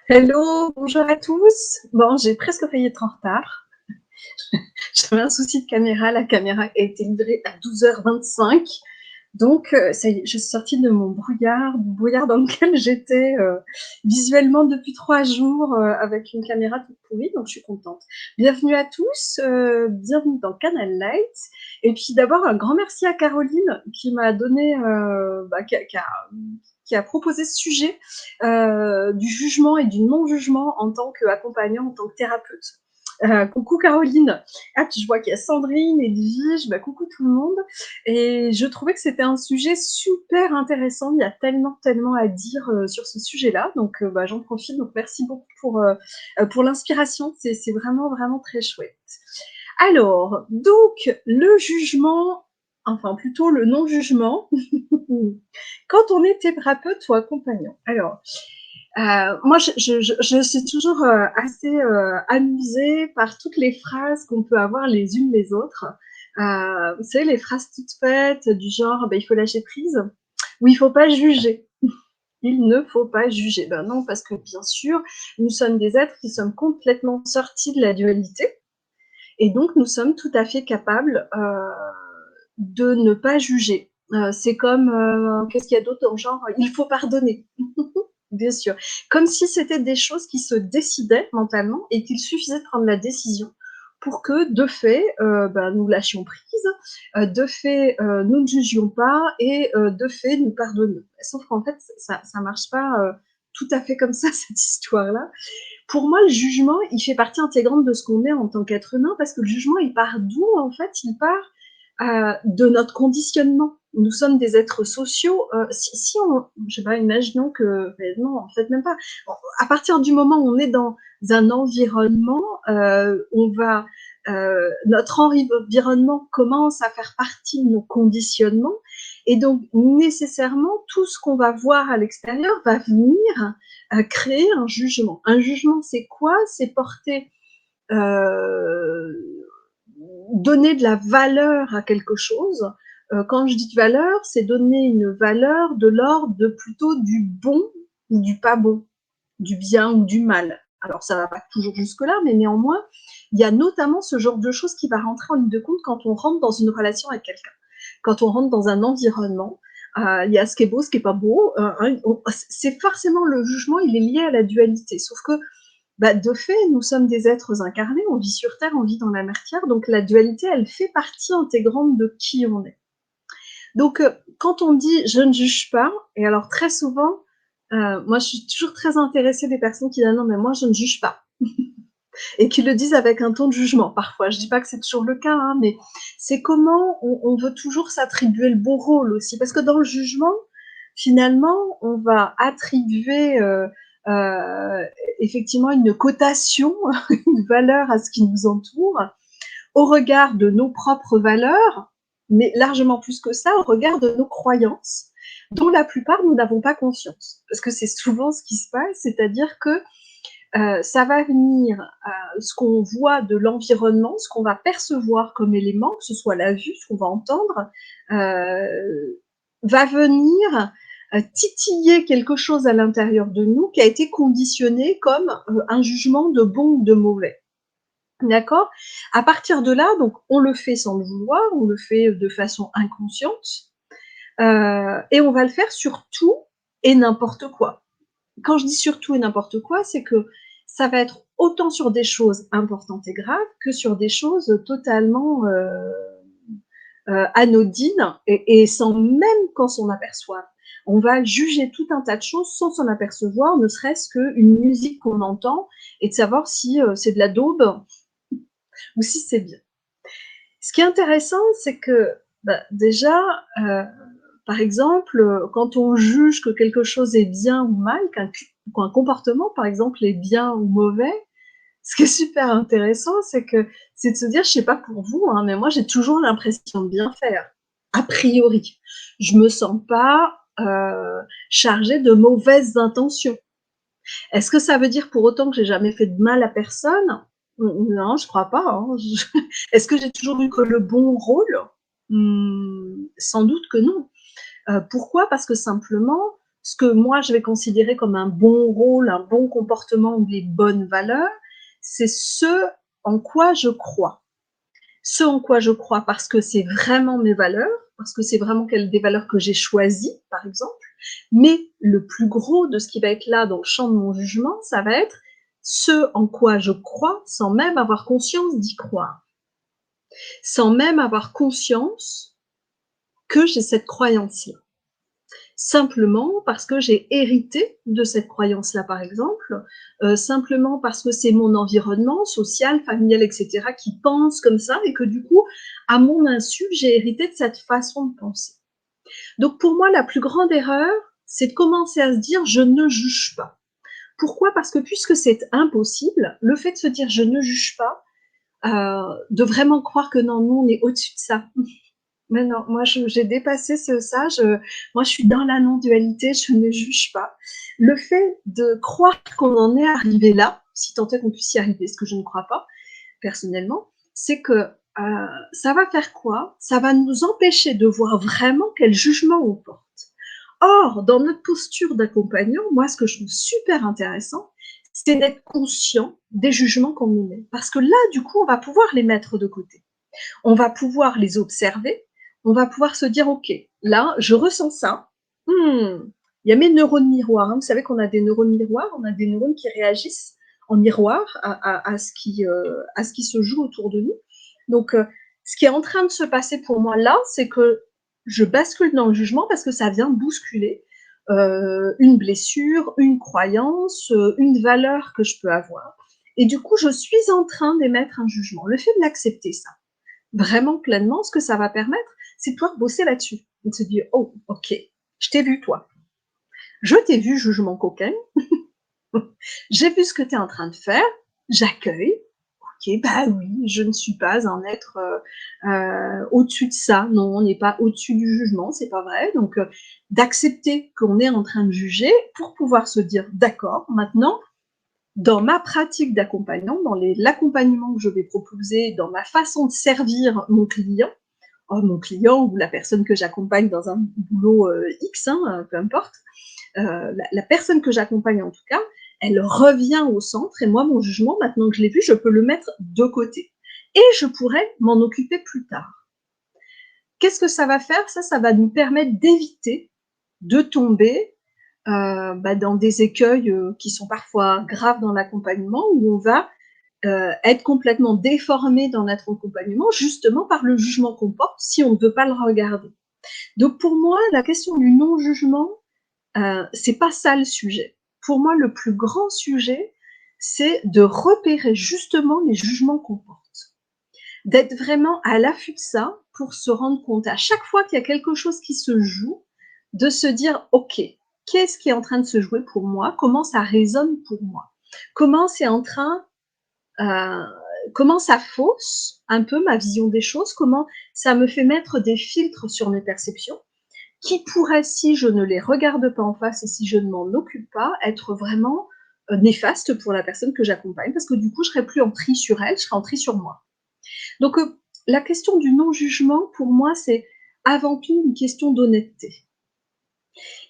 Hello, bonjour à tous. Bon, j'ai presque failli être en retard. J'avais un souci de caméra, la caméra a été livrée à 12h25. Donc, ça y est, je suis sortie de mon brouillard, du brouillard dans lequel j'étais visuellement depuis 3 jours avec une caméra toute pourrie, donc je suis contente. Bienvenue à tous, bienvenue dans Canal Light. Et puis d'abord, un grand merci à Caroline qui m'a donné, qui a proposé ce sujet du jugement et du non-jugement en tant qu'accompagnant, en tant que thérapeute. Coucou Caroline. Ah, puis je vois qu'il y a Sandrine, Edwige, coucou tout le monde. Et je trouvais que c'était un sujet super intéressant. Il y a tellement à dire sur ce sujet-là. Donc, j'en profite. Donc, merci beaucoup pour l'inspiration. C'est vraiment très chouette. Alors, donc, le jugement, enfin plutôt le non-jugement, quand on est thérapeute ou accompagnant. Alors, moi, je suis toujours assez amusée par toutes les phrases qu'on peut avoir les unes les autres. Vous savez, les phrases toutes faites du genre il faut lâcher prise ou il ne faut pas juger. Il ne faut pas juger. Ben non, parce que bien sûr, nous sommes des êtres qui sommes complètement sortis de la dualité et donc nous sommes tout à fait capables de ne pas juger. C'est comme, qu'est-ce qu'il y a d'autre dans le genre il faut pardonner. Bien sûr. Comme si c'était des choses qui se décidaient mentalement et qu'il suffisait de prendre la décision pour que, de fait, nous lâchions prise, de fait, nous ne jugions pas et de fait, nous pardonnions. Sauf qu'en fait, ça ne marche pas tout à fait comme ça, cette histoire-là. Pour moi, le jugement, il fait partie intégrante de ce qu'on est en tant qu'être humain parce que le jugement, il part d'où en fait? Il part de notre conditionnement. Nous sommes des êtres sociaux. Si on, je sais pas, imaginons que, non, en fait même pas. À partir du moment où on est dans un environnement, notre environnement commence à faire partie de nos conditionnements, et donc nécessairement tout ce qu'on va voir à l'extérieur va venir créer un jugement. Un jugement, c'est quoi? C'est porter euh, donner de la valeur à quelque chose. Quand je dis de valeur, c'est donner une valeur de l'ordre de plutôt du bon ou du pas bon, du bien ou du mal. Alors ça ne va pas toujours jusque-là, mais néanmoins, il y a notamment ce genre de choses qui va rentrer en ligne de compte quand on rentre dans une relation avec quelqu'un, quand on rentre dans un environnement. Il y a ce qui est beau, ce qui n'est pas beau. C'est forcément le jugement, il est lié à la dualité. Sauf que de fait, nous sommes des êtres incarnés, on vit sur Terre, on vit dans la matière, donc la dualité, elle fait partie intégrante de qui on est. Donc, quand on dit « je ne juge pas », et alors très souvent, moi je suis toujours très intéressée des personnes qui disent « non, mais moi je ne juge pas », et qui le disent avec un ton de jugement parfois. Je ne dis pas que c'est toujours le cas, hein, mais c'est comment on veut toujours s'attribuer le bon rôle aussi, parce que dans le jugement, finalement, on va attribuer effectivement une cotation, une valeur à ce qui nous entoure, au regard de nos propres valeurs, mais largement plus que ça, au regard de nos croyances, dont la plupart nous n'avons pas conscience. Parce que c'est souvent ce qui se passe, c'est-à-dire que ça va venir, ce qu'on voit de l'environnement, ce qu'on va percevoir comme élément, que ce soit la vue, ce qu'on va entendre, va venir titiller quelque chose à l'intérieur de nous qui a été conditionné comme un jugement de bon ou de mauvais. D'accord? À partir de là, donc on le fait sans le vouloir, on le fait de façon inconsciente, et on va le faire sur tout et n'importe quoi. Quand je dis sur tout et n'importe quoi, c'est que ça va être autant sur des choses importantes et graves que sur des choses totalement anodines et sans même qu'on s'en aperçoive. On va juger tout un tas de choses sans s'en apercevoir, ne serait-ce qu'une musique qu'on entend et de savoir si c'est de la daube ou si c'est bien. Ce qui est intéressant, c'est que déjà, par exemple, quand on juge que quelque chose est bien ou mal, qu'un comportement, par exemple, est bien ou mauvais, ce qui est super intéressant, c'est de se dire, je sais pas pour vous, hein, mais moi j'ai toujours l'impression de bien faire, a priori. Je me sens pas chargée de mauvaises intentions. Est-ce que ça veut dire pour autant que j'ai jamais fait de mal à personne? Non, je crois pas. Hein. Est-ce que j'ai toujours eu que le bon rôle? Sans doute que non. Pourquoi? Parce que simplement, ce que moi je vais considérer comme un bon rôle, un bon comportement ou les bonnes valeurs, c'est ce en quoi je crois. Ce en quoi je crois parce que c'est vraiment mes valeurs, parce que c'est vraiment des valeurs que j'ai choisies, par exemple. Mais le plus gros de ce qui va être là dans le champ de mon jugement, ça va être ce en quoi je crois sans même avoir conscience d'y croire. Sans même avoir conscience que j'ai cette croyance-là. Simplement parce que j'ai hérité de cette croyance-là, par exemple, simplement parce que c'est mon environnement social, familial, etc., qui pense comme ça et que du coup, à mon insu, j'ai hérité de cette façon de penser. Donc pour moi, la plus grande erreur, c'est de commencer à se dire je ne juge pas. Pourquoi? Parce que puisque c'est impossible, le fait de se dire je ne juge pas, de vraiment croire que non, nous on est au-dessus de ça. Mais non, moi j'ai dépassé ça, moi je suis dans la non-dualité, je ne juge pas. Le fait de croire qu'on en est arrivé là, si tant est qu'on puisse y arriver, ce que je ne crois pas personnellement, c'est que ça va faire quoi? Ça va nous empêcher de voir vraiment quel jugement on porte. Or, dans notre posture d'accompagnant, moi ce que je trouve super intéressant, c'est d'être conscient des jugements qu'on nous met. Parce que là, du coup, on va pouvoir les mettre de côté. On va pouvoir les observer, on va pouvoir se dire, OK, là, je ressens ça. Il y a mes neurones miroirs. Hein. Vous savez qu'on a des neurones miroirs, on a des neurones qui réagissent en miroir à ce qui se joue autour de nous. Donc, ce qui est en train de se passer pour moi là, c'est que je bascule dans le jugement parce que ça vient bousculer une blessure, une croyance, une valeur que je peux avoir. Et du coup, je suis en train d'émettre un jugement. Le fait de l'accepter, ça, vraiment pleinement, ce que ça va permettre, c'est de pouvoir bosser là-dessus. Et de se dire, oh, ok, je t'ai vu, toi. Je t'ai vu, jugement coquin. J'ai vu ce que tu es en train de faire. J'accueille. Ok, bah oui, je ne suis pas un être au-dessus de ça. Non, on n'est pas au-dessus du jugement, c'est pas vrai. Donc, d'accepter qu'on est en train de juger pour pouvoir se dire, d'accord, maintenant, dans ma pratique d'accompagnant, dans l'accompagnement que je vais proposer, dans ma façon de servir mon client ou la personne que j'accompagne dans un boulot X, peu importe, la personne que j'accompagne en tout cas, elle revient au centre et moi, mon jugement, maintenant que je l'ai vu, je peux le mettre de côté. Et je pourrais m'en occuper plus tard. Qu'est-ce que ça va faire? Ça va nous permettre d'éviter de tomber dans des écueils qui sont parfois graves dans l'accompagnement, où on va être complètement déformé dans notre accompagnement, justement par le jugement qu'on porte si on ne veut pas le regarder. Donc pour moi, la question du non-jugement, c'est pas ça le sujet. Pour moi, le plus grand sujet, c'est de repérer justement les jugements qu'on porte. D'être vraiment à l'affût de ça pour se rendre compte à chaque fois qu'il y a quelque chose qui se joue, de se dire, OK, qu'est-ce qui est en train de se jouer pour moi? Comment ça résonne pour moi? Comment c'est en train comment ça fausse un peu ma vision des choses, comment ça me fait mettre des filtres sur mes perceptions, qui pourraient, si je ne les regarde pas en face et si je ne m'en occupe pas, être vraiment néfastes pour la personne que j'accompagne, parce que du coup, je serais plus en tri sur elle, je serais en tri sur moi. Donc, la question du non-jugement, pour moi, c'est avant tout une question d'honnêteté.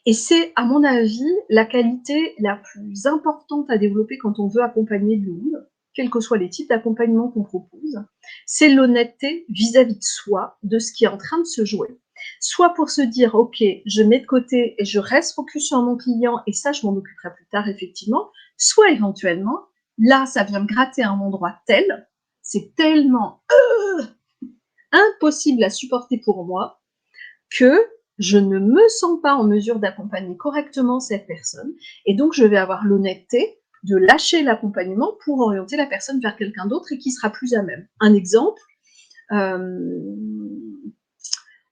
Et c'est, à mon avis, la qualité la plus importante à développer quand on veut accompagner du monde, quels que soient les types d'accompagnement qu'on propose, c'est l'honnêteté vis-à-vis de soi, de ce qui est en train de se jouer. Soit pour se dire, OK, je mets de côté et je reste focus sur mon client et ça, je m'en occuperai plus tard, effectivement. Soit éventuellement, là, ça vient me gratter à un endroit tel, c'est tellement impossible à supporter pour moi que je ne me sens pas en mesure d'accompagner correctement cette personne et donc je vais avoir l'honnêteté de lâcher l'accompagnement pour orienter la personne vers quelqu'un d'autre et qui sera plus à même. Un exemple,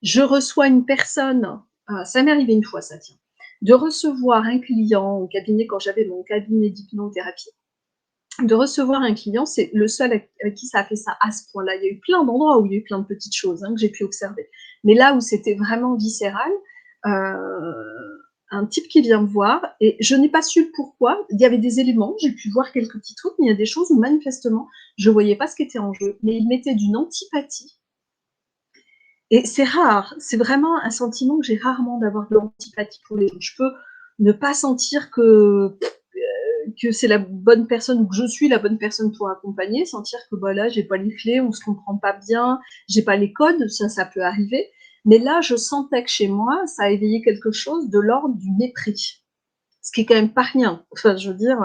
je reçois une personne, ça m'est arrivé une fois ça, tiens, de recevoir un client au cabinet quand j'avais mon cabinet d'hypnothérapie, de recevoir un client, c'est le seul avec qui ça a fait ça à ce point-là. Il y a eu plein d'endroits où il y a eu plein de petites choses que j'ai pu observer. Mais là où c'était vraiment viscéral, un type qui vient me voir, et je n'ai pas su le pourquoi. Il y avait des éléments, j'ai pu voir quelques petits trucs, mais il y a des choses où manifestement, je ne voyais pas ce qui était en jeu. Mais il mettait d'une antipathie. Et c'est rare, c'est vraiment un sentiment que j'ai rarement d'avoir de l'antipathie pour les gens. ne pas sentir que c'est la bonne personne ou que je suis la bonne personne pour accompagner, sentir que bah, là, j'ai pas les clés, on se comprend pas bien, j'ai pas les codes, ça peut arriver. Mais là, je sentais que chez moi, ça a éveillé quelque chose de l'ordre du mépris, ce qui est quand même pas rien. Enfin, je veux dire.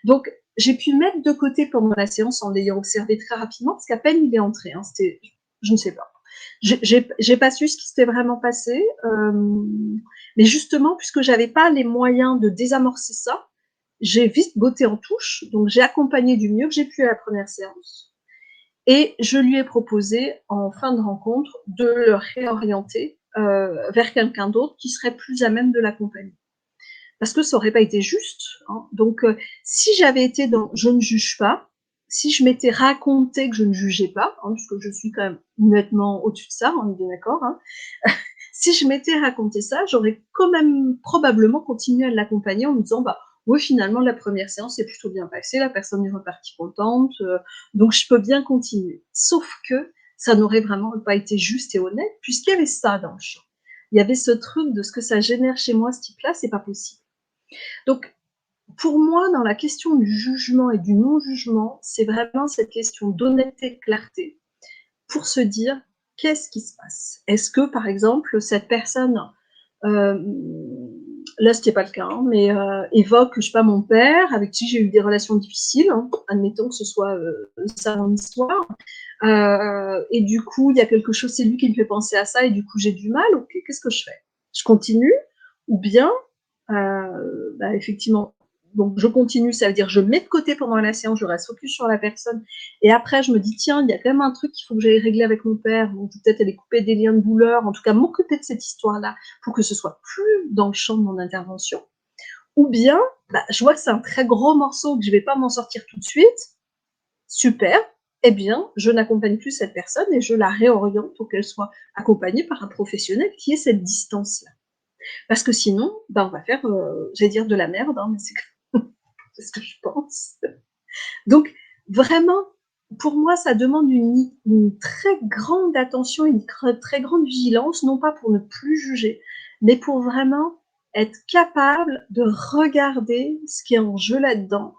Donc, j'ai pu le mettre de côté pendant la séance en l'ayant observé très rapidement, parce qu'à peine il est entré, hein, c'était, je ne sais pas. J'ai pas su ce qui s'était vraiment passé, mais justement, puisque j'avais pas les moyens de désamorcer ça, j'ai vite botté en touche, donc j'ai accompagné du mieux que j'ai pu à la première séance. Et je lui ai proposé, en fin de rencontre, de le réorienter vers quelqu'un d'autre qui serait plus à même de l'accompagner. Parce que ça n'aurait pas été juste. Hein. Donc, si j'avais été dans je ne juge pas, si je m'étais raconté que je ne jugeais pas, hein, puisque je suis quand même nettement au-dessus de ça, on est bien d'accord, hein, si je m'étais raconté ça, j'aurais quand même probablement continué à l'accompagner en me disant bah oui, finalement, la première séance est plutôt bien passée, la personne est repartie contente, donc je peux bien continuer. Sauf que ça n'aurait vraiment pas été juste et honnête, puisqu'il y avait ça dans le champ. Il y avait ce truc de ce que ça génère chez moi, ce type-là, c'est pas possible. Donc, pour moi, dans la question du jugement et du non-jugement, c'est vraiment cette question d'honnêteté, de clarté, pour se dire qu'est-ce qui se passe. Est-ce que, par exemple, cette personne, euh, là, ce n'est pas le cas, hein, mais évoque, je sais pas, mon père, avec qui j'ai eu des relations difficiles, hein, admettons que ce soit ça mon histoire, et du coup, il y a quelque chose, c'est lui qui me fait penser à ça, et du coup, j'ai du mal, ok, qu'est-ce que je fais? Je continue, ou bien bah, effectivement, donc je continue, ça veut dire je mets de côté pendant la séance, je reste focus sur la personne, et après je me dis tiens, il y a quand même un truc qu'il faut que j'aille régler avec mon père, donc peut-être aller couper des liens de douleur, en tout cas m'occuper de cette histoire-là pour que ce soit plus dans le champ de mon intervention, ou bien bah, je vois que c'est un très gros morceau, que je vais pas m'en sortir tout de suite, super, eh bien je n'accompagne plus cette personne et je la réoriente pour qu'elle soit accompagnée par un professionnel qui ait cette distance-là. Parce que sinon, bah, on va faire, j'allais dire de la merde, hein, mais c'est ce que je pense. Donc, vraiment, pour moi, ça demande une très grande attention, une très grande vigilance, non pas pour ne plus juger, mais pour vraiment être capable de regarder ce qui est en jeu là-dedans.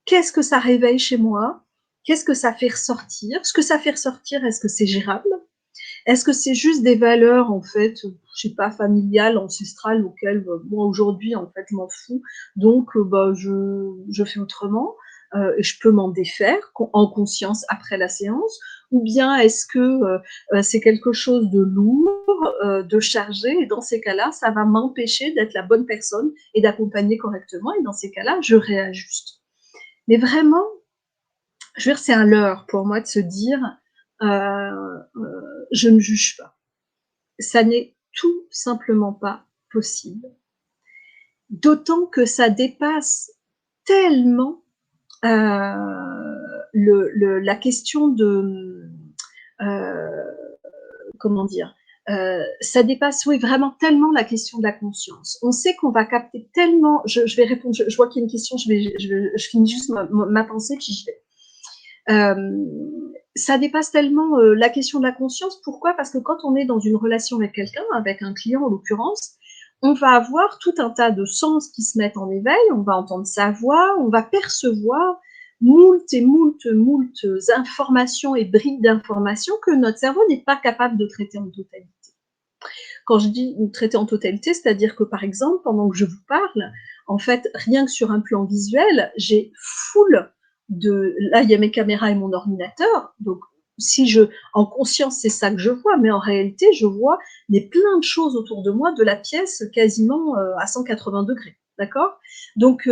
Qu'est-ce que ça réveille chez moi? Qu'est-ce que ça fait ressortir? Ce que ça fait ressortir, est-ce que c'est gérable? Est-ce que c'est juste des valeurs, en fait, je sais pas, familiales, ancestrales, auxquelles moi aujourd'hui, en fait, je m'en fous, donc bah, je fais autrement, et je peux m'en défaire en conscience après la séance, ou bien est-ce que c'est quelque chose de lourd, de chargé, et dans ces cas-là, ça va m'empêcher d'être la bonne personne et d'accompagner correctement, et dans ces cas-là, je réajuste. Mais vraiment, je veux dire, c'est un leurre pour moi de se dire je ne juge pas. Ça n'est tout simplement pas possible. D'autant que ça dépasse tellement la question de comment dire, ça dépasse, oui, vraiment tellement la question de la conscience. On sait qu'on va capter tellement. Je vais répondre. Je vois qu'il y a une question. Je finis juste ma pensée puis je vais. Ça dépasse tellement la question de la conscience. Pourquoi? Parce que quand on est dans une relation avec quelqu'un, avec un client en l'occurrence, on va avoir tout un tas de sens qui se mettent en éveil, on va entendre sa voix, on va percevoir moult et moult informations et briques d'informations que notre cerveau n'est pas capable de traiter en totalité. Quand je dis traiter en totalité, c'est-à-dire que par exemple, pendant que je vous parle, en fait, rien que sur un plan visuel, j'ai full de. Là, il y a mes caméras et mon ordinateur, donc si je, en conscience, c'est ça que je vois, mais en réalité, je vois mais plein de choses autour de moi, de la pièce quasiment à 180 degrés, d'accord? Donc,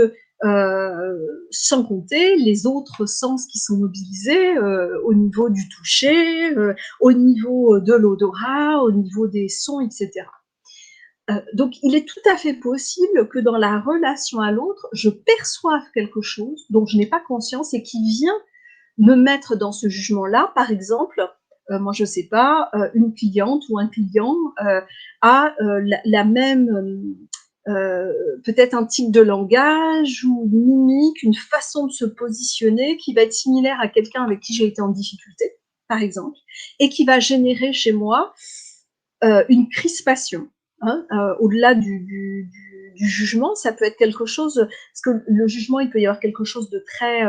sans compter les autres sens qui sont mobilisés au niveau du toucher, au niveau de l'odorat, au niveau des sons, etc. Donc, il est tout à fait possible que dans la relation à l'autre, je perçoive quelque chose dont je n'ai pas conscience et qui vient me mettre dans ce jugement-là. Par exemple, moi, je ne sais pas, une cliente ou un client a la même, peut-être un type de langage ou une mimique, une façon de se positionner qui va être similaire à quelqu'un avec qui j'ai été en difficulté, par exemple, et qui va générer chez moi une crispation, hein, au-delà du jugement, ça peut être quelque chose, parce que le jugement, il peut y avoir quelque chose de très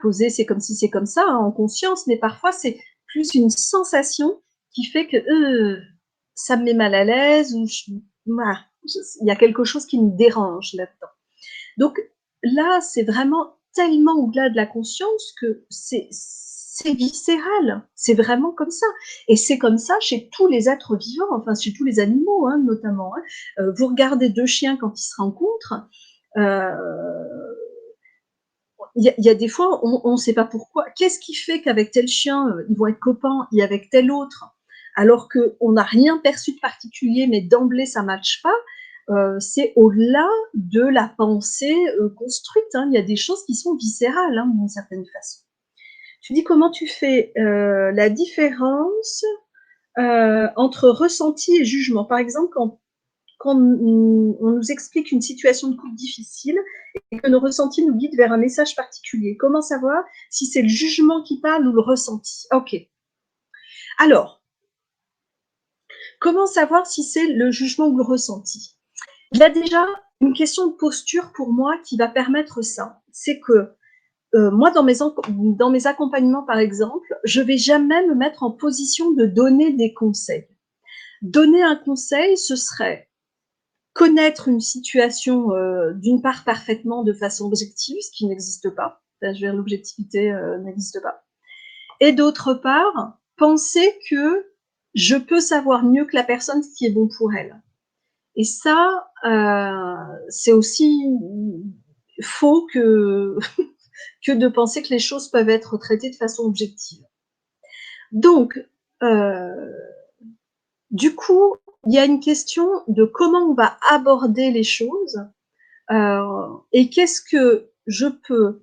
posé, c'est comme si c'est comme ça, hein, en conscience, mais parfois c'est plus une sensation qui fait que ça me met mal à l'aise, ou voilà, il y a quelque chose qui me dérange là-dedans. Donc là, c'est vraiment tellement au-delà de la conscience que c'est viscéral, c'est vraiment comme ça. Et c'est comme ça chez tous les êtres vivants, enfin chez tous les animaux, hein, notamment. Hein. Vous regardez deux chiens quand ils se rencontrent, il y a des fois, on ne sait pas pourquoi. Qu'est-ce qui fait qu'avec tel chien, ils vont être copains, et avec tel autre, alors qu'on n'a rien perçu de particulier, mais d'emblée, ça ne matche pas. C'est au-delà de la pensée construite. Hein. Il y a des choses qui sont viscérales, hein, d'une certaine façon. Tu dis comment tu fais la différence entre ressenti et jugement. Par exemple, quand on nous explique une situation de couple difficile et que nos ressentis nous guident vers un message particulier, comment savoir si c'est le jugement qui parle ou le ressenti? Ok. Alors, comment savoir si c'est le jugement ou le ressenti? Il y a déjà une question de posture pour moi qui va permettre ça. C'est que moi, dans mes accompagnements, par exemple, je ne vais jamais me mettre en position de donner des conseils. Donner un conseil, ce serait connaître une situation, d'une part parfaitement de façon objective, ce qui n'existe pas. L'objectivité n'existe pas. Et d'autre part, penser que je peux savoir mieux que la personne ce qui est bon pour elle. Et ça, c'est aussi faux que de penser que les choses peuvent être traitées de façon objective. Donc, du coup, il y a une question de comment on va aborder les choses et qu'est-ce que je peux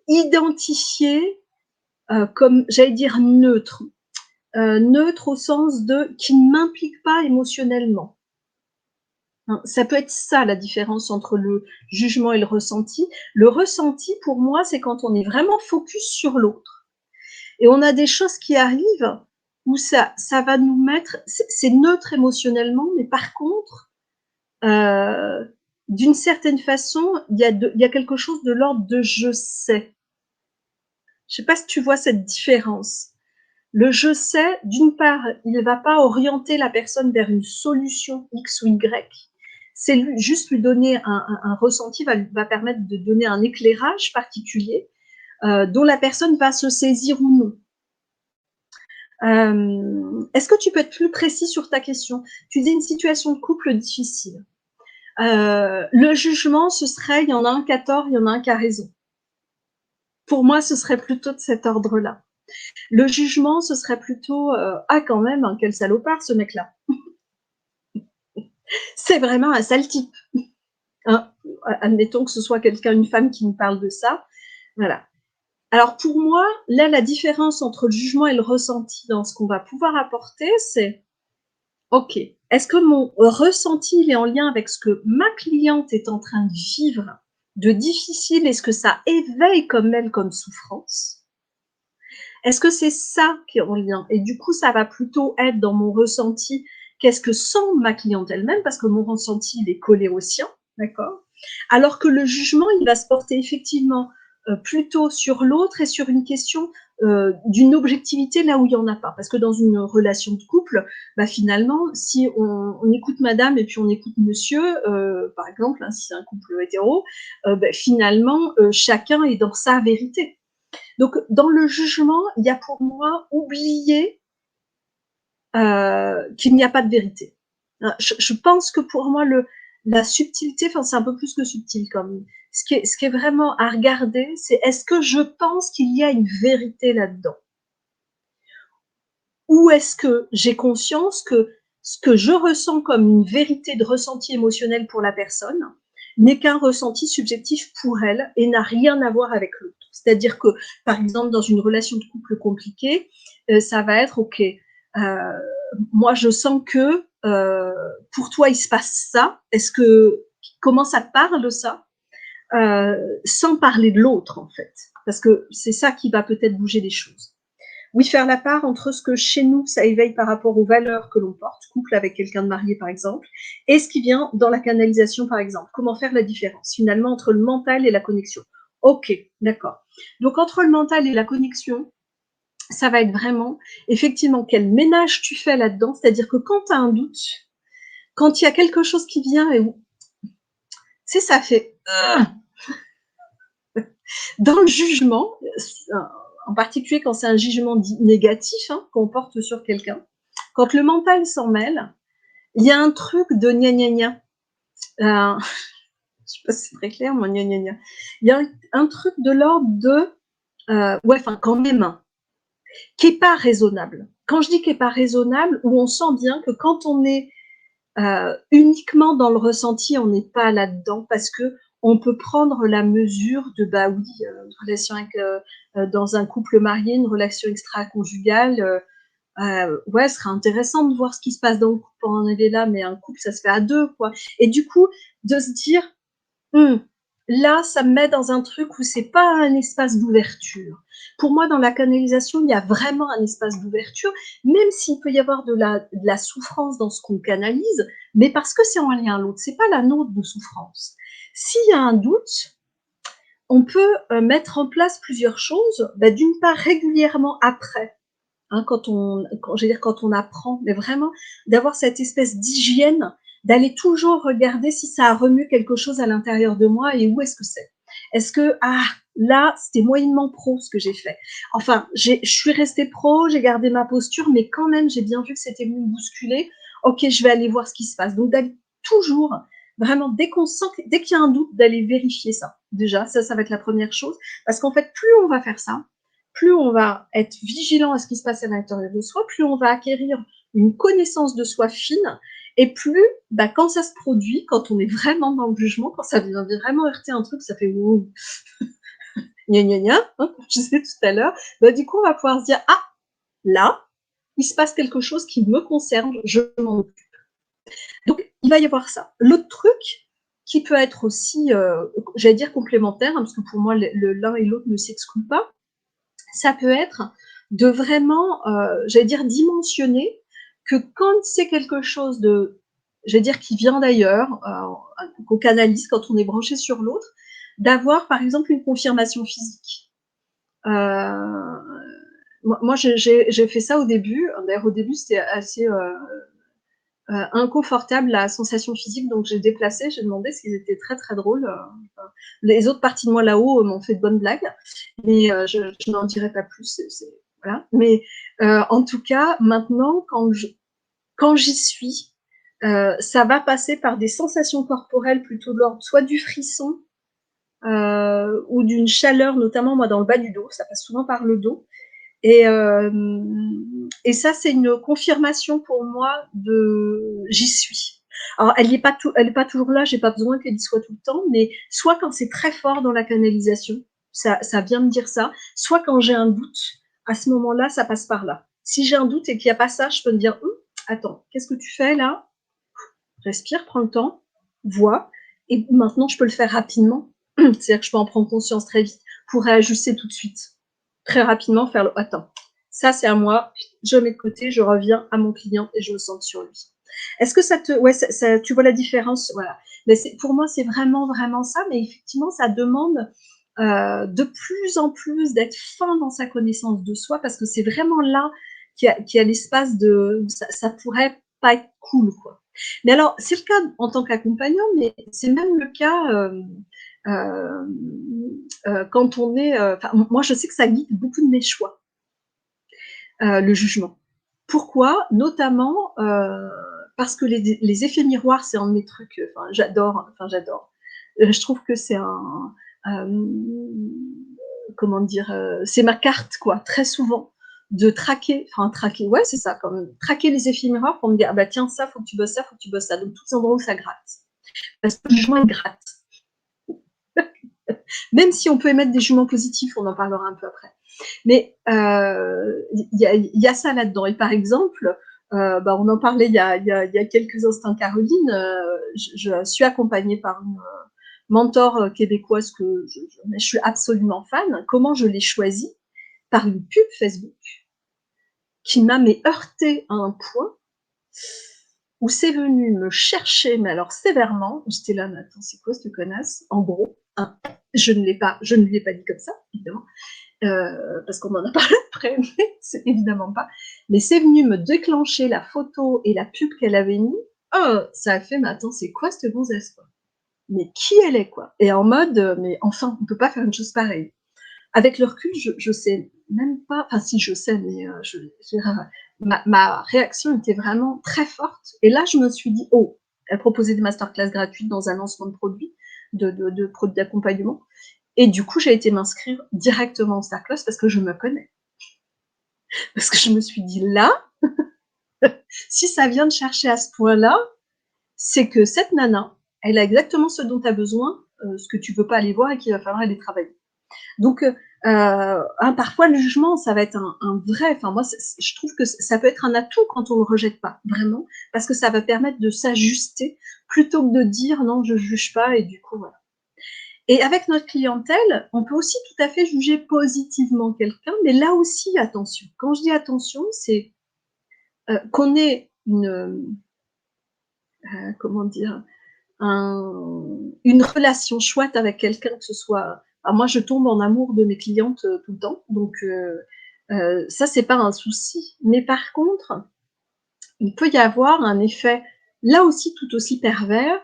identifier comme, j'allais dire, neutre. Neutre au sens de qui ne m'implique pas émotionnellement. Ça peut être ça la différence entre le jugement et le ressenti. Le ressenti, pour moi, c'est quand on est vraiment focus sur l'autre. Et on a des choses qui arrivent où ça va nous mettre, c'est neutre émotionnellement, mais par contre, d'une certaine façon, il y a quelque chose de l'ordre de je sais. Je ne sais pas si tu vois cette différence. Le je sais, d'une part, il ne va pas orienter la personne vers une solution X ou Y. C'est juste lui donner un ressenti, va permettre de donner un éclairage particulier dont la personne va se saisir ou non. Est-ce que tu peux être plus précis sur ta question? Tu dis une situation de couple difficile. Le jugement, ce serait, il y en a un qui a tort, il y en a un qui a raison. Pour moi, ce serait plutôt de cet ordre-là. Le jugement, ce serait plutôt ah quand même, hein, quel salopard ce mec-là. C'est vraiment un sale type. Hein, admettons que ce soit quelqu'un, une femme qui me parle de ça. Voilà. Alors pour moi, là, la différence entre le jugement et le ressenti dans ce qu'on va pouvoir apporter, c'est ok, est-ce que mon ressenti il est en lien avec ce que ma cliente est en train de vivre de difficile? Est-ce que ça éveille comme elle comme souffrance? Est-ce que c'est ça qui est en lien? Et du coup, ça va plutôt être dans mon ressenti, qu'est-ce que sent ma cliente elle-même, parce que mon ressenti, il est collé au sien, d'accord? Alors que le jugement, il va se porter effectivement plutôt sur l'autre et sur une question d'une objectivité là où il n'y en a pas. Parce que dans une relation de couple, bah, finalement, si on écoute madame et puis on écoute monsieur, par exemple, hein, si c'est un couple hétéro, bah, finalement, chacun est dans sa vérité. Donc, dans le jugement, il y a pour moi oublier qu'il n'y a pas de vérité. Je pense que pour moi, la subtilité, enfin, c'est un peu plus que subtil quand même. Ce qui est vraiment à regarder, c'est est-ce que je pense qu'il y a une vérité là-dedans? Ou est-ce que j'ai conscience que ce que je ressens comme une vérité de ressenti émotionnel pour la personne n'est qu'un ressenti subjectif pour elle et n'a rien à voir avec l'autre. C'est-à-dire que, par exemple, dans une relation de couple compliquée, ça va être, ok, moi je sens que pour toi il se passe ça, comment ça te parle ça? Sans parler de l'autre en fait, parce que c'est ça qui va peut-être bouger les choses. Oui, faire la part entre ce que chez nous, ça éveille par rapport aux valeurs que l'on porte, couple avec quelqu'un de marié par exemple, et ce qui vient dans la canalisation par exemple. Comment faire la différence finalement entre le mental et la connexion? Ok, d'accord. Donc entre le mental et la connexion, ça va être vraiment effectivement quel ménage tu fais là-dedans, c'est-à-dire que quand tu as un doute, quand il y a quelque chose qui vient et où, tu sais, ça fait dans le jugement, en particulier quand c'est un jugement dit négatif hein, qu'on porte sur quelqu'un, quand le mental s'en mêle, il y a un truc de gna gna gna. Je sais pas si c'est très clair, moi, gna gna gna. Il y a un truc de l'ordre de, ouais, enfin, quand même, hein, qui est pas raisonnable. Quand je dis qui est pas raisonnable, où on sent bien que quand on est uniquement dans le ressenti, on n'est pas là-dedans parce que on peut prendre la mesure de bah oui, une relation avec, dans un couple marié, une relation extra-conjugale, ouais, ce serait intéressant de voir ce qui se passe dans le couple pendant on est là, mais un couple, ça se fait à deux, quoi. Et du coup, de se dire, Mmh. Là, ça me met dans un truc où c'est pas un espace d'ouverture. Pour moi, dans la canalisation, il y a vraiment un espace d'ouverture, même s'il peut y avoir de la souffrance dans ce qu'on canalise, mais parce que c'est en lien à l'autre. C'est pas la nôtre de souffrance. S'il y a un doute, on peut mettre en place plusieurs choses. Bah, d'une part, régulièrement après, hein, je veux dire, quand on apprend, mais vraiment d'avoir cette espèce d'hygiène, d'aller toujours regarder si ça a remué quelque chose à l'intérieur de moi et où est-ce que c'est. Est-ce que, ah, là, c'était moyennement pro ce que j'ai fait. Enfin, je suis restée pro, j'ai gardé ma posture, mais quand même, j'ai bien vu que c'était venu me bousculer. Ok, je vais aller voir ce qui se passe. Donc, d'aller toujours, vraiment, dès qu'on sent, dès qu'il y a un doute, d'aller vérifier ça. Déjà, ça va être la première chose. Parce qu'en fait, plus on va faire ça, plus on va être vigilant à ce qui se passe à l'intérieur de soi, plus on va acquérir une connaissance de soi fine, et plus, bah, quand ça se produit, quand on est vraiment dans le jugement, quand ça vient vraiment heurter un truc, ça fait wow, gna gna gna, hein, comme je disais tout à l'heure, bah, du coup, on va pouvoir se dire, ah, là, il se passe quelque chose qui me concerne, je m'en occupe. Donc, il va y avoir ça. L'autre truc, qui peut être aussi, j'allais dire complémentaire, hein, parce que pour moi, l'un et l'autre ne s'excluent pas, ça peut être de vraiment, j'allais dire dimensionner que quand c'est quelque chose de, j'allais dire qui vient d'ailleurs, qu'on canalise quand on est branché sur l'autre, d'avoir par exemple une confirmation physique. Moi j'ai fait ça au début. D'ailleurs au début c'était assez inconfortable la sensation physique, donc j'ai déplacé, j'ai demandé ce qu'ils étaient très très drôles. Les autres parties de moi là-haut m'ont fait de bonnes blagues, mais je n'en dirai pas plus. Voilà. Mais en tout cas, maintenant, quand j'y suis, ça va passer par des sensations corporelles plutôt de l'ordre soit du frisson ou d'une chaleur, notamment moi dans le bas du dos. Ça passe souvent par le dos. Et ça, c'est une confirmation pour moi de j'y suis. Alors, elle est pas toujours là, j'ai pas besoin qu'elle y soit tout le temps, mais soit quand c'est très fort dans la canalisation, ça vient me dire ça, soit quand j'ai un doute, à ce moment-là, ça passe par là. Si j'ai un doute et qu'il n'y a pas ça, je peux me dire, attends, qu'est-ce que tu fais là? Respire, prends le temps, vois, et maintenant je peux le faire rapidement. C'est-à-dire que je peux en prendre conscience très vite pour réajuster tout de suite. Très rapidement, faire le attends, ça c'est à moi, je mets de côté, je reviens à mon client et je me centre sur lui. Est-ce que ça te. Ouais, tu vois la différence? Voilà. Mais pour moi, c'est vraiment, vraiment ça, mais effectivement, ça demande de plus en plus d'être fin dans sa connaissance de soi parce que c'est vraiment là qu'il y a l'espace de. Ça pourrait pas être cool, quoi. Mais alors, c'est le cas en tant qu'accompagnant, mais c'est même le cas euh, quand on est. Moi, je sais que ça guide beaucoup de mes choix, le jugement. Pourquoi? Notamment parce que les effets miroirs, c'est un de mes trucs. J'adore. Je trouve que c'est un. euh, comment dire? C'est ma carte, quoi, très souvent de traquer, ouais, c'est ça, comme traquer les effets miroirs pour me dire, ah bah tiens, ça, faut que tu bosses ça, faut que tu bosses ça. Donc, tous les endroits où ça gratte. Parce que le jugement, il gratte. Même si on peut émettre des jugements positifs, on en parlera un peu après. Mais y a ça là-dedans. Et par exemple, on en parlait il y a quelques instants, Caroline, je suis accompagnée par une mentor québécoise que je suis absolument fan. Comment je l'ai choisie? Par une pub Facebook. qui m'a mais heurtée à un point où c'est venu me chercher, mais alors sévèrement. J'étais là, mais attends, c'est quoi cette connasse? En gros, hein, je ne l'ai pas dit comme ça, évidemment, parce qu'on en a parlé après, mais c'est évidemment pas. Mais c'est venu me déclencher la photo et la pub qu'elle avait mis. Oh, ça a fait, mais attends, c'est quoi cette gonzesse, quoi? Mais qui elle est, quoi? Et en mode, mais enfin, on peut pas faire une chose pareille. Avec le recul, je sais même pas, enfin si je sais, mais ma réaction était vraiment très forte. Et là, je me suis dit, oh, elle proposait des masterclass gratuites dans un lancement de produits, de produits d'accompagnement. Et du coup, j'ai été m'inscrire directement au masterclass parce que je me connais. Parce que je me suis dit, là, si ça vient de chercher à ce point-là, c'est que cette nana, elle a exactement ce dont tu as besoin, ce que tu veux pas aller voir et qu'il va falloir aller travailler. Donc, parfois le jugement, ça va être un vrai. Enfin, moi, je trouve que ça peut être un atout quand on le rejette pas, vraiment, parce que ça va permettre de s'ajuster plutôt que de dire non, je juge pas et du coup voilà. Et avec notre clientèle, on peut aussi tout à fait juger positivement quelqu'un, mais là aussi attention. Quand je dis attention, c'est qu'on ait comment dire, une relation chouette avec quelqu'un, que ce soit. Alors moi, je tombe en amour de mes clientes tout le temps, donc ça, c'est pas un souci. Mais par contre, il peut y avoir un effet, là aussi tout aussi pervers,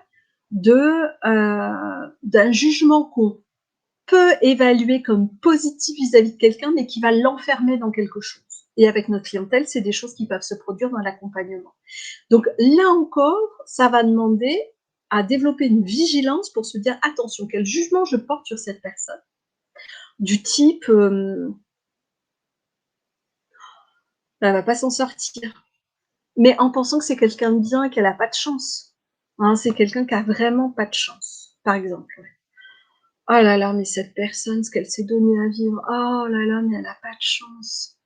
d'un jugement qu'on peut évaluer comme positif vis-à-vis de quelqu'un, mais qui va l'enfermer dans quelque chose. Et avec notre clientèle, c'est des choses qui peuvent se produire dans l'accompagnement. Donc là encore, ça va demander à développer une vigilance pour se dire attention, quel jugement je porte sur cette personne, du type elle va pas s'en sortir, mais en pensant que c'est quelqu'un de bien et qu'elle a pas de chance. Hein, c'est quelqu'un qui a vraiment pas de chance, par exemple. Oh là là, mais cette personne, ce qu'elle s'est donnée à vivre, oh là là, mais elle a pas de chance.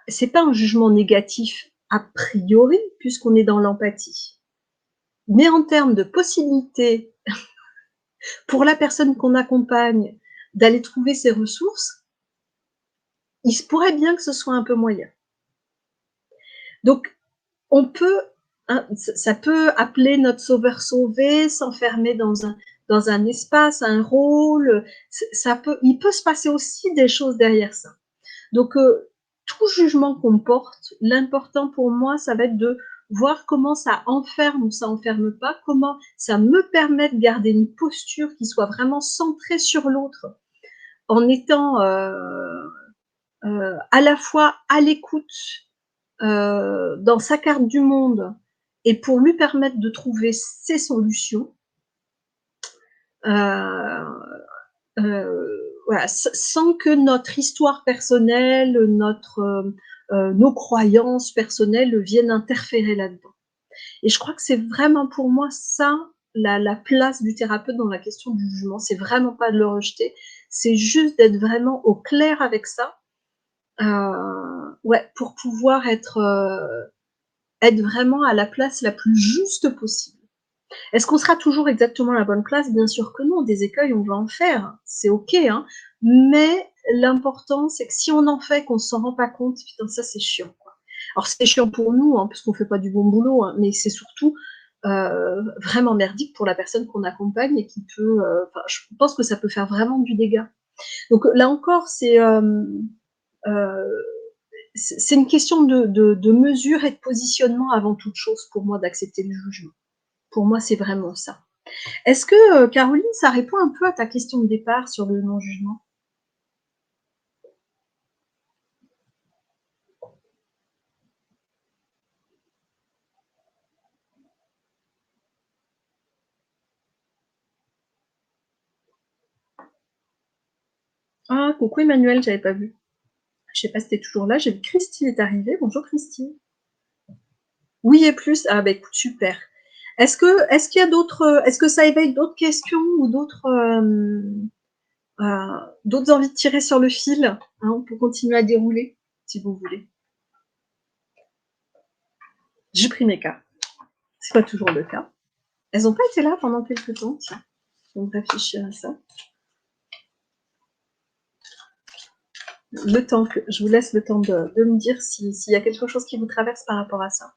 C'est pas un jugement négatif a priori, puisqu'on est dans l'empathie. Mais en termes de possibilités pour la personne qu'on accompagne d'aller trouver ses ressources, il se pourrait bien que ce soit un peu moyen. Donc, on peut, hein, ça peut appeler notre sauveur sauvé, s'enfermer dans un espace, un rôle. Il peut se passer aussi des choses derrière ça. Donc, tout jugement qu'on porte, l'important pour moi, ça va être de voir comment ça enferme ou ça enferme pas, comment ça me permet de garder une posture qui soit vraiment centrée sur l'autre, en étant à la fois à l'écoute dans sa carte du monde et pour lui permettre de trouver ses solutions. Euh, voilà, sans que notre histoire personnelle, nos croyances personnelles viennent interférer là-dedans. Et je crois que c'est vraiment pour moi ça, la place du thérapeute dans la question du jugement. C'est vraiment pas de le rejeter, c'est juste d'être vraiment au clair avec ça, ouais, pour pouvoir être vraiment à la place la plus juste possible. Est-ce qu'on sera toujours exactement à la bonne place? Bien sûr que non, des écueils, on va en faire, c'est ok, hein. Mais l'important, c'est que si on en fait, qu'on ne s'en rend pas compte, putain, ça c'est chiant, quoi. Alors c'est chiant pour nous, hein, puisqu'on fait pas du bon boulot, hein, mais c'est surtout vraiment merdique pour la personne qu'on accompagne et qui peut, je pense que ça peut faire vraiment du dégât. Donc là encore, c'est une question de mesure et de positionnement avant toute chose pour moi, d'accepter le jugement. Pour moi, c'est vraiment ça. Est-ce que, Caroline, ça répond un peu à ta question de départ sur le non-jugement? Ah, coucou Emmanuel, j'avais pas vu. Je sais pas si t'es toujours là. J'ai vu Christy est arrivée. Bonjour Christy. Oui et plus. Ah bah écoute, super. Est-ce qu'il y a d'autres, est-ce que ça éveille d'autres questions ou d'autres envies de tirer sur le fil, hein, on peut continuer à dérouler, si vous voulez. J'ai pris mes cartes. C'est pas toujours le cas. Elles n'ont pas été là pendant quelques temps, tiens. On va réfléchir à ça. le temps que je vous laisse le temps de me dire s'il y a quelque chose qui vous traverse par rapport à ça.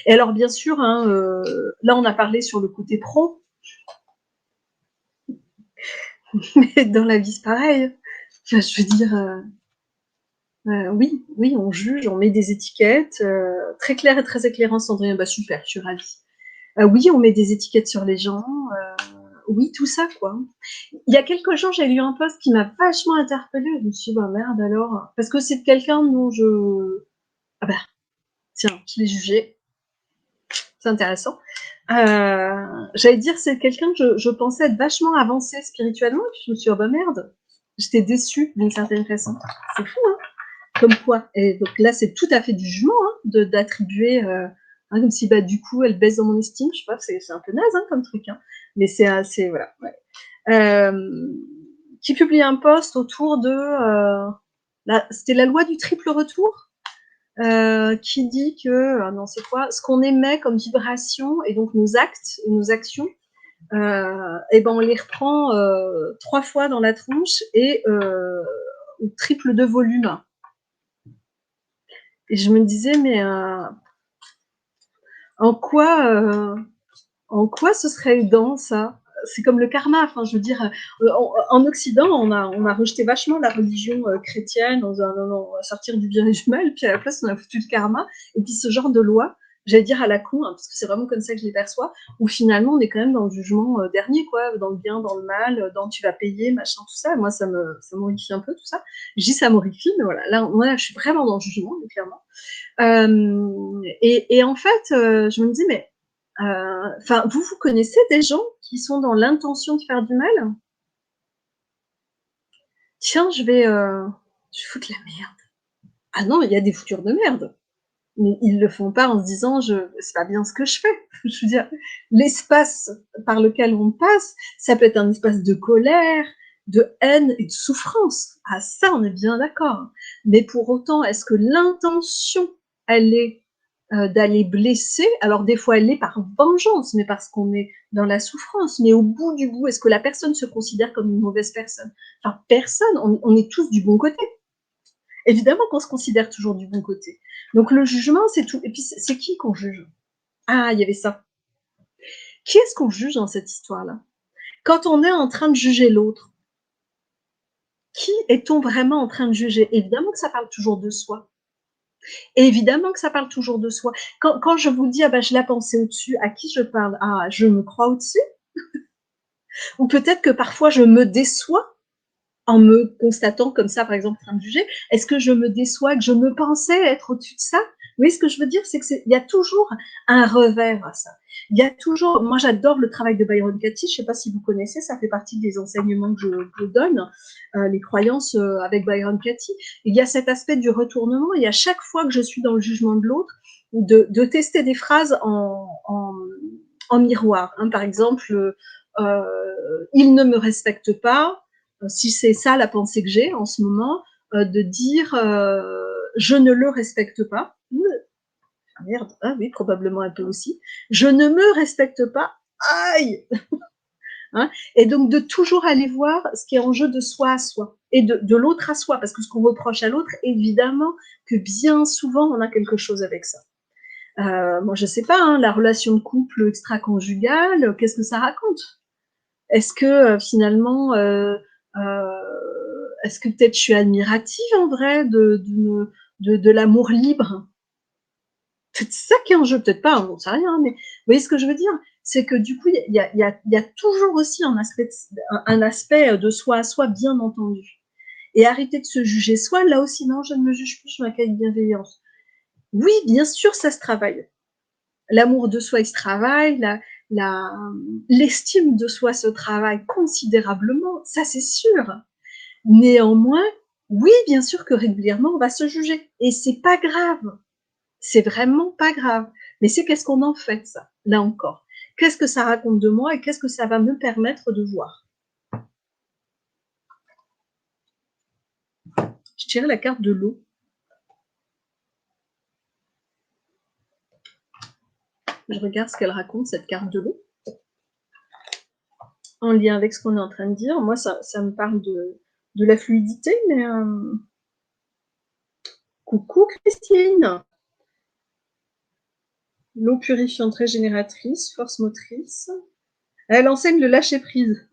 Et alors bien sûr, hein, là on a parlé sur le côté pro, mais dans la vie c'est pareil. Enfin, je veux dire, oui, oui, on juge, on met des étiquettes, très claires et très éclairantes, Sandrine. Bah super, je suis ravie. Oui, on met des étiquettes sur les gens. Oui, tout ça, quoi. Il y a quelques jours, j'ai lu un post qui m'a vachement interpellée. Je me suis dit, bah merde alors. Parce que c'est de quelqu'un dont je. Ah bah, tiens, je l'ai jugé. C'est intéressant. J'allais dire, c'est quelqu'un que je pensais être vachement avancé spirituellement. Et puis je me suis dit, oh bah merde. J'étais déçue d'une certaine façon. C'est fou, hein. Comme quoi. Et donc là, c'est tout à fait du jugement, hein, d'attribuer. Comme si bah du coup elle baisse dans mon estime, je sais pas, c'est un peu naze hein, comme truc, hein. Mais c'est assez voilà. Ouais. Qui publie un post autour de c'était la loi du triple retour, qui dit que non c'est quoi, ce qu'on émet comme vibration et donc nos actes et nos actions, et ben on les reprend 3 fois dans la tronche et au triple de volume. Et je me disais mais en quoi ce serait aidant ça? C'est comme le karma, enfin je veux dire, en Occident, on a rejeté vachement la religion chrétienne, on va sortir du bien et du mal, puis à la place on a foutu le karma, et puis ce genre de loi, j'allais dire à la con, hein, parce que c'est vraiment comme ça que je les perçois, où finalement on est quand même dans le jugement dernier, quoi, dans le bien, dans le mal, dans tu vas payer, machin, tout ça. Moi ça m'horrifie un peu tout ça. Je dis ça m'horrifie, mais voilà, là moi, je suis vraiment dans le jugement, clairement. Et en fait, je me dis, mais enfin, vous connaissez des gens qui sont dans l'intention de faire du mal? Tiens, je vais foutre la merde. Ah non, il y a des foutures de merde. Mais ils le font pas en se disant, c'est pas bien ce que je fais. Je veux dire, l'espace par lequel on passe, ça peut être un espace de colère, de haine et de souffrance. Ah, ça, on est bien d'accord. Mais pour autant, est-ce que l'intention, elle est d'aller blesser? Alors, des fois, elle est par vengeance, mais parce qu'on est dans la souffrance. Mais au bout du bout, est-ce que la personne se considère comme une mauvaise personne? Enfin, personne. On est tous du bon côté. Évidemment qu'on se considère toujours du bon côté. Donc le jugement, c'est tout. Et puis c'est qui qu'on juge? Ah, il y avait ça. Qui est-ce qu'on juge dans cette histoire-là? Quand on est en train de juger l'autre, qui est-on vraiment en train de juger? Évidemment que ça parle toujours de soi. Évidemment que ça parle toujours de soi. Quand je vous dis, ah ben, je l'ai pensé au-dessus, à qui je parle? Ah, je me crois au-dessus? Ou peut-être que parfois je me déçois en me constatant comme ça, par exemple, en train de juger. Est-ce que je me déçois, que je me pensais être au-dessus de ça? Vous voyez ce que je veux dire? C'est qu'il y a toujours un revers à ça. Il y a toujours, moi j'adore le travail de Byron Katie, je ne sais pas si vous connaissez, ça fait partie des enseignements que je donne, les croyances avec Byron Katie. Il y a cet aspect du retournement, et à chaque fois que je suis dans le jugement de l'autre, de tester des phrases en miroir. Hein. Par exemple, il ne me respecte pas, si c'est ça la pensée que j'ai en ce moment, de dire je ne le respecte pas. Merde, ah oui, probablement un peu aussi. Je ne me respecte pas. Aïe. Hein. Et donc de toujours aller voir ce qui est en jeu de soi à soi et de l'autre à soi, parce que ce qu'on reproche à l'autre, évidemment que bien souvent on a quelque chose avec ça. Moi je sais pas, hein, la relation de couple extra-conjugale, qu'est-ce que ça raconte? Est-ce que finalement, est-ce que peut-être je suis admirative en vrai de l'amour libre? Peut-être ça qui est en jeu, peut-être pas, on ne sait rien, mais vous voyez ce que je veux dire? C'est que du coup, il y a toujours aussi un aspect de soi à soi, bien entendu. Et arrêter de se juger soi, là aussi, non, je ne me juge plus, je m'accueille bienveillance. Oui, bien sûr, ça se travaille. L'amour de soi, il se travaille, l'estime de soi se travaille considérablement, ça c'est sûr. Néanmoins, oui, bien sûr que régulièrement, on va se juger. Et c'est pas grave. C'est vraiment pas grave. Mais c'est qu'est-ce qu'on en fait, ça, là encore. Qu'est-ce que ça raconte de moi et qu'est-ce que ça va me permettre de voir? Je tirais la carte de l'eau. Je regarde ce qu'elle raconte, cette carte de l'eau. En lien avec ce qu'on est en train de dire. Moi, ça me parle de la fluidité, mais Coucou Christine. L'eau purifiante régénératrice, force motrice. Elle enseigne le lâcher-prise.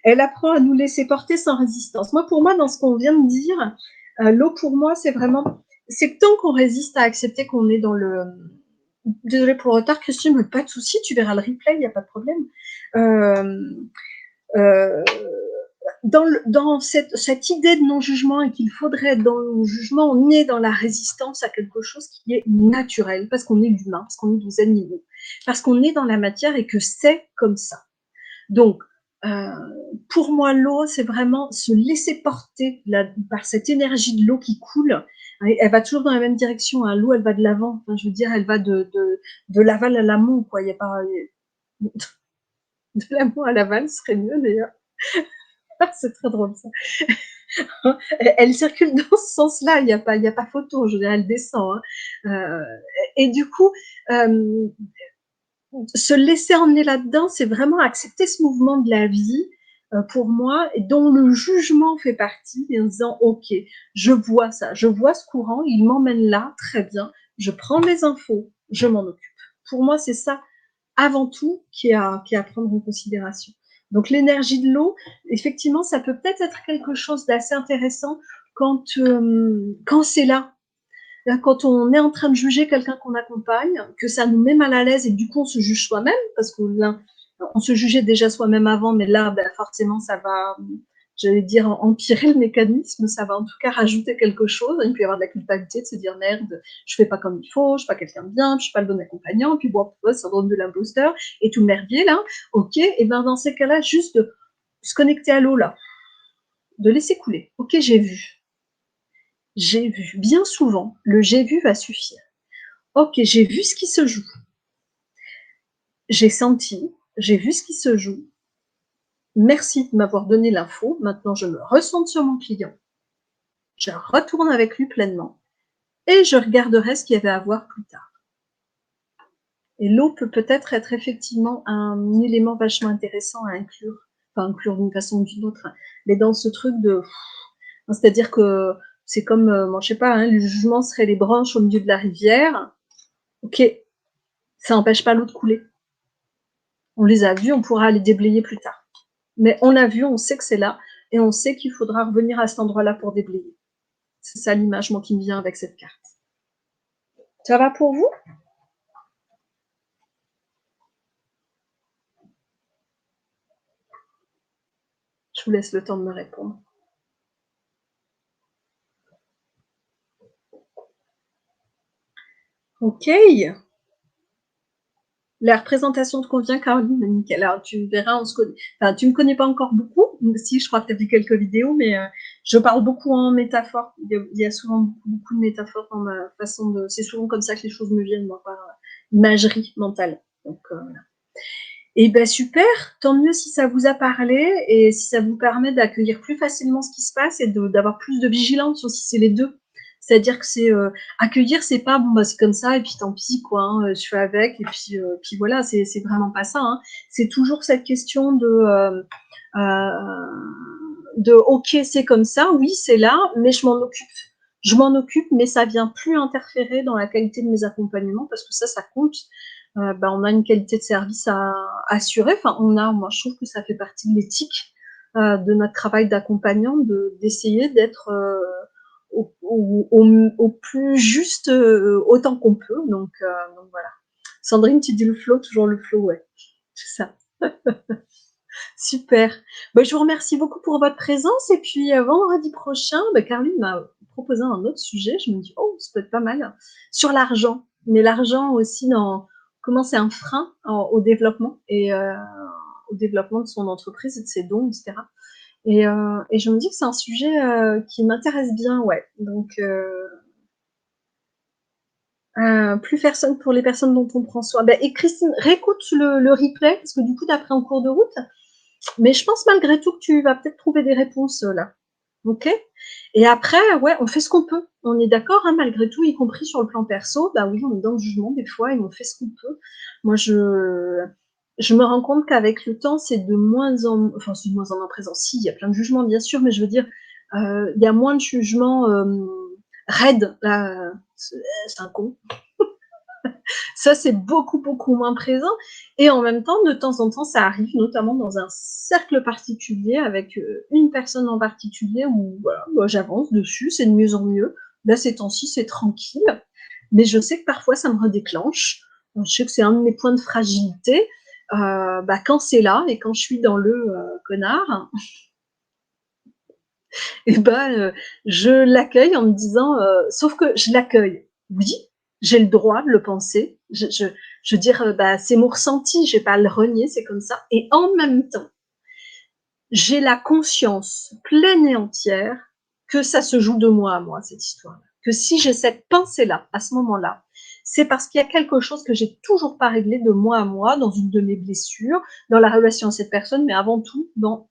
Elle apprend à nous laisser porter sans résistance. Pour moi, dans ce qu'on vient de dire, l'eau pour moi, c'est vraiment... C'est le temps qu'on résiste à accepter qu'on est dans le... Désolée pour le retard, Christine, mais pas de souci, tu verras le replay, il n'y a pas de problème. Dans cette idée de non-jugement et qu'il faudrait être dans le jugement, on est dans la résistance à quelque chose qui est naturel, parce qu'on est l'humain, parce qu'on est des animaux, parce qu'on est dans la matière et que c'est comme ça. Donc, pour moi, l'eau, c'est vraiment se laisser porter par cette énergie de l'eau qui coule. Elle va toujours dans la même direction. Hein. L'eau, elle va de l'avant. Enfin, je veux dire, elle va de l'aval à l'amont. Quoi. Il y a pas de l'amont à l'aval, ce serait mieux d'ailleurs. C'est très drôle ça. Elle circule dans ce sens-là. Il n'y a pas photo. Je veux dire, elle descend. Hein. Et du coup. Se laisser emmener là-dedans, c'est vraiment accepter ce mouvement de la vie, pour moi, et dont le jugement fait partie, en disant, OK, je vois ça, je vois ce courant, il m'emmène là, très bien, je prends les infos, je m'en occupe. Pour moi, c'est ça, avant tout, qui est à prendre en considération. Donc l'énergie de l'eau, effectivement, ça peut peut-être être quelque chose d'assez intéressant quand c'est là. Quand on est en train de juger quelqu'un qu'on accompagne, que ça nous met mal à l'aise et du coup on se juge soi-même, parce qu'on se jugeait déjà soi-même avant, mais là forcément ça va, j'allais dire, empirer le mécanisme, ça va en tout cas rajouter quelque chose. Il peut y avoir de la culpabilité de se dire merde, je fais pas comme il faut, je suis pas quelqu'un de bien, je suis pas le bon accompagnant, puis bon, ça donne de l'imposteur et tout le merdier là. Ok, et ben dans ces cas-là, juste de se connecter à l'eau là, de laisser couler. Ok, j'ai vu. J'ai vu. Bien souvent, le j'ai vu va suffire. Ok, j'ai vu ce qui se joue. J'ai senti, j'ai vu ce qui se joue. Merci de m'avoir donné l'info. Maintenant, je me ressens sur mon client. Je retourne avec lui pleinement et je regarderai ce qu'il y avait à voir plus tard. Et l'eau peut-être être effectivement un élément vachement intéressant à inclure, enfin inclure d'une façon ou d'une autre, mais dans ce truc de... C'est-à-dire que c'est comme, je sais pas, hein, le jugement serait les branches au milieu de la rivière. Ok, ça n'empêche pas l'eau de couler. On les a vus, on pourra les déblayer plus tard. Mais on a vu, on sait que c'est là, et on sait qu'il faudra revenir à cet endroit-là pour déblayer. C'est ça l'image, moi, qui me vient avec cette carte. Ça va pour vous? Je vous laisse le temps de me répondre. Ok. La représentation te convient, Caroline? Nickel. Alors, tu verras, on se connaît. Enfin, tu ne me connais pas encore beaucoup. Si, je crois que tu as vu quelques vidéos, mais je parle beaucoup en métaphore. Il y a souvent beaucoup de métaphores dans ma façon de... C'est souvent comme ça que les choses me viennent, moi, par imagerie mentale. Donc, voilà. Et ben super, tant mieux si ça vous a parlé et si ça vous permet d'accueillir plus facilement ce qui se passe et d'avoir plus de vigilance aussi, c'est les deux. C'est-à-dire que c'est accueillir, c'est pas bon bah c'est comme ça et puis tant pis quoi, hein, je fais avec et puis voilà, c'est vraiment pas ça. Hein. C'est toujours cette question de ok c'est comme ça, oui c'est là, mais je m'en occupe. Je m'en occupe, mais ça vient plus interférer dans la qualité de mes accompagnements parce que ça compte. On a une qualité de service à assurer. Enfin, moi, je trouve que ça fait partie de l'éthique de notre travail d'accompagnant, d'essayer d'être au plus juste autant qu'on peut. Donc voilà. Sandrine, tu dis le flow, toujours le flow, ouais. C'est ça. Super. Je vous remercie beaucoup pour votre présence. Et puis, vendredi prochain, Caroline m'a proposé un autre sujet. Je me dis, oh, ça peut être pas mal. Sur l'argent. Mais l'argent aussi dans comment c'est un frein au développement et au développement de son entreprise et de ses dons, etc. Et je me dis que c'est un sujet qui m'intéresse bien, ouais. Donc, plus personne pour les personnes dont on prend soin. Et Christine, réécoute le replay, parce que du coup, tu as pris en cours de route. Mais je pense malgré tout que tu vas peut-être trouver des réponses là. Ok? Et après, ouais, on fait ce qu'on peut. On est d'accord, hein, malgré tout, y compris sur le plan perso. Bah oui, on est dans le jugement des fois et on fait ce qu'on peut. Moi, je me rends compte qu'avec le temps, c'est de moins en moins présent. Si, il y a plein de jugements, bien sûr, mais je veux dire, il y a moins de jugements Red, là, c'est un con. Ça, c'est beaucoup, beaucoup moins présent et en même temps, de temps en temps, ça arrive notamment dans un cercle particulier avec, une personne en particulier où voilà, moi j'avance dessus, c'est de mieux en mieux. Là, ces temps-ci, c'est tranquille, mais je sais que parfois ça me redéclenche. Je sais que c'est un de mes points de fragilité, bah, quand c'est là et quand je suis dans le, connard et ben, je l'accueille en me disant, sauf que je l'accueille, oui, j'ai le droit de le penser, je veux dire, bah, c'est mon ressenti, je vais pas le renier, c'est comme ça et en même temps, j'ai la conscience pleine et entière que ça se joue de moi à moi, cette histoire-là. Que si j'ai cette pensée-là, à ce moment-là, c'est parce qu'il y a quelque chose que j'ai toujours pas réglé de moi à moi, dans une de mes blessures, dans la relation à cette personne, mais avant tout dans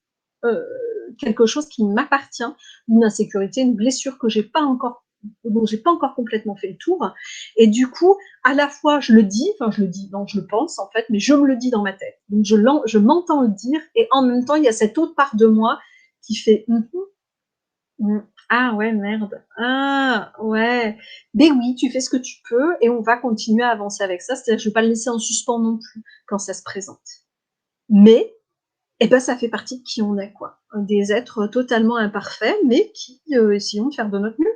quelque chose qui m'appartient, une insécurité, une blessure que j'ai pas encore, dont j'ai pas encore complètement fait le tour. Et du coup, à la fois, je le dis, enfin, je le dis, non, je le pense, en fait, mais je me le dis dans ma tête. Donc, je m'entends le dire, et en même temps, il y a cette autre part de moi qui fait, ah ouais, merde, ah ouais, mais oui, tu fais ce que tu peux, et on va continuer à avancer avec ça. C'est-à-dire que je vais pas le laisser en suspens non plus quand ça se présente. Mais et ben, ça fait partie de qui on est, quoi. Des êtres totalement imparfaits, mais qui essayons de faire de notre mieux.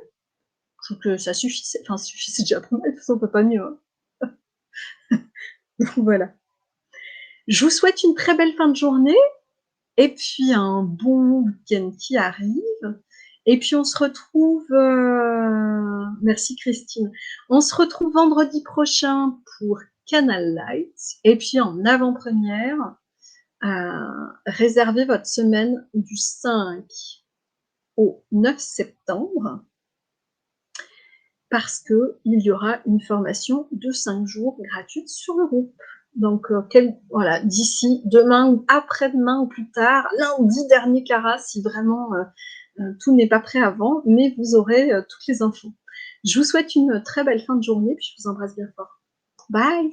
Je trouve que ça suffit, enfin, ça suffit, c'est déjà pas mal, de toute façon, on peut pas mieux. Hein. Donc voilà. Je vous souhaite une très belle fin de journée, et puis un bon week-end qui arrive. Et puis on se retrouve, merci Christine, on se retrouve vendredi prochain pour Canal Light, et puis en avant-première, réservez votre semaine du 5 au 9 septembre parce qu'il y aura une formation de 5 jours gratuite sur le groupe. Donc, voilà, d'ici demain ou après-demain ou plus tard, lundi dernier Cara, si vraiment tout n'est pas prêt avant, mais vous aurez toutes les infos. Je vous souhaite une très belle fin de journée, puis je vous embrasse bien fort. Bye!